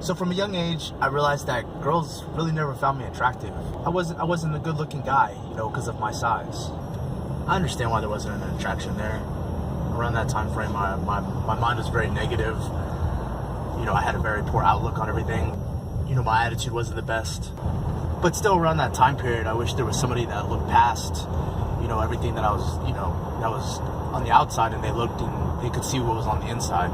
So from a young age, I realized that girls really never found me attractive. I wasn't a good-looking guy, because of my size. I understand why there wasn't an attraction there. Around that time frame, my mind was very negative. I had a very poor outlook on everything. My attitude wasn't the best. But still, around that time period, I wish there was somebody that looked past, everything that I was, that was on the outside, and they could see what was on the inside.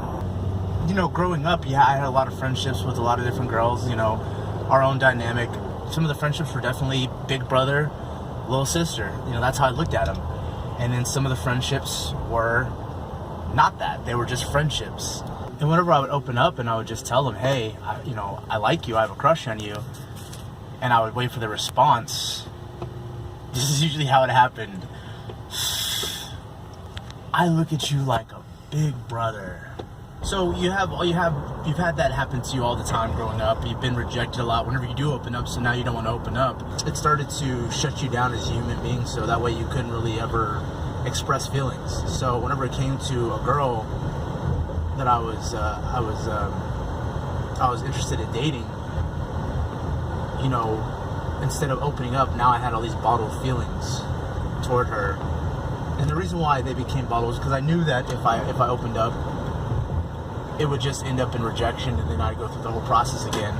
Growing up, yeah, I had a lot of friendships with a lot of different girls, our own dynamic. Some of the friendships were definitely big brother, little sister. That's how I looked at them. And then some of the friendships were not that. They were just friendships. And whenever I would open up and I would just tell them, hey, I like you, I have a crush on you, and I would wait for the response, this is usually how it happened. I look at you like a big brother. So you've had that happen to you all the time growing up. You've been rejected a lot whenever you do open up, so now you don't want to open up. It started to shut you down as a human being, so that way you couldn't really ever express feelings. So whenever it came to a girl that I was interested in dating, instead of opening up, now I had all these bottled feelings toward her. And the reason why they became bottled was because I knew that if I opened up, it would just end up in rejection, and then I'd go through the whole process again.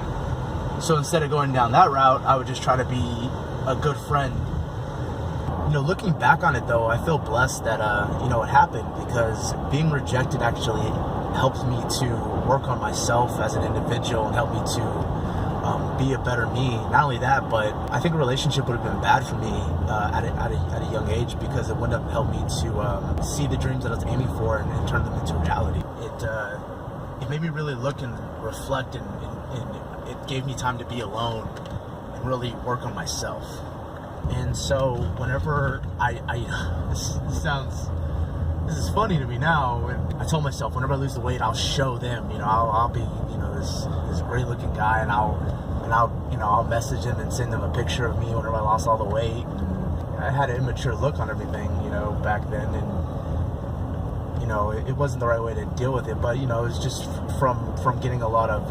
So instead of going down that route, I would just try to be a good friend. Looking back on it though, I feel blessed that it happened, because being rejected actually helped me to work on myself as an individual and helped me to be a better me. Not only that, but I think a relationship would have been bad for me at a young age, because it wouldn't have helped me to see the dreams that I was aiming for and turn them into reality. It made me really look and reflect, and it gave me time to be alone and really work on myself. And so whenever this is funny to me now, and I told myself, whenever I lose the weight, I'll show them, I'll be, this great looking guy, and I'll message them and send them a picture of me whenever I lost all the weight. And I had an immature look on everything, back then, and it wasn't the right way to deal with it, but it was just from getting a lot of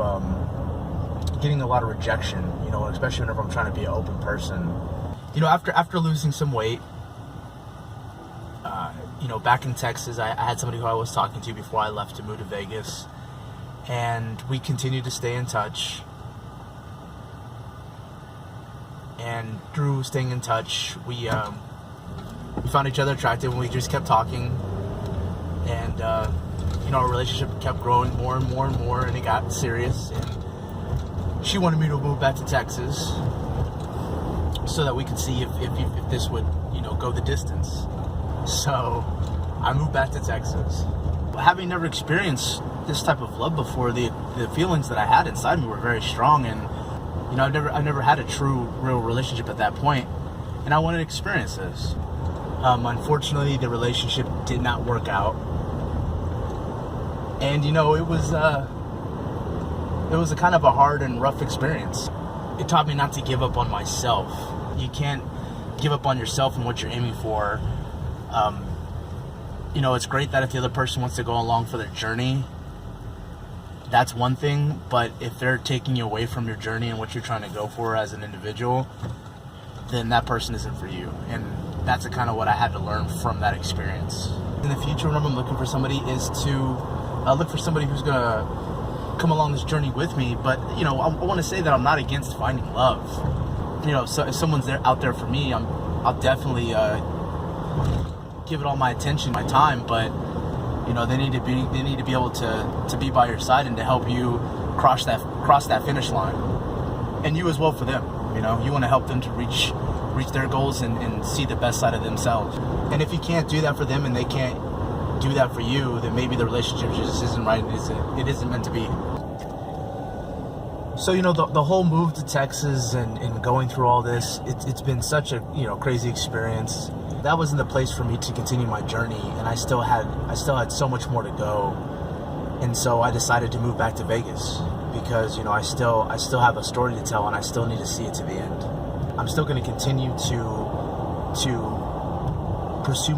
rejection, especially whenever I'm trying to be an open person. After losing some weight, back in Texas, I had somebody who I was talking to before I left to move to Vegas, and we continued to stay in touch. And through staying in touch, we found each other attractive, and we just kept talking. And our relationship kept growing more and more and more, and it got serious. And she wanted me to move back to Texas so that we could see if this would go the distance. So I moved back to Texas. Having never experienced this type of love before, the feelings that I had inside me were very strong, and I've never had a true, real relationship at that point, and I wanted to experience this. Unfortunately, the relationship did not work out, and it was a kind of a hard and rough experience. It taught me not to give up on myself. You can't give up on yourself and what you're aiming for. It's great that if the other person wants to go along for their journey, that's one thing, but if they're taking you away from your journey and what you're trying to go for as an individual, then that person isn't for you. And that's kind of what I had to learn from that experience. In the future, when I'm looking for somebody, is to look for somebody who's going to come along this journey with me. But, I want to say that I'm not against finding love. So if someone's out there for me, I'll definitely give it all my attention, my time, but they need to be able to be by your side and to help you cross that finish line, and you as well for them. You want to help them to reach their goals and see the best side of themselves. And if you can't do that for them and they can't do that for you, then maybe the relationship just isn't right. It isn't meant to be. So the whole move to Texas and going through all this, it's been such a crazy experience. That wasn't the place for me to continue my journey, and I still had so much more to go. And so I decided to move back to Vegas, because I still have a story to tell, and I still need to see it to the end. I'm still going to continue to pursue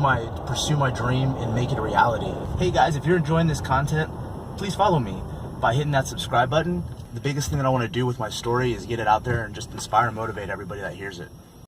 my dream and make it a reality. Hey guys, if you're enjoying this content, please follow me by hitting that subscribe button the biggest thing that I want to do with my story is get it out there and just inspire and motivate everybody that hears it.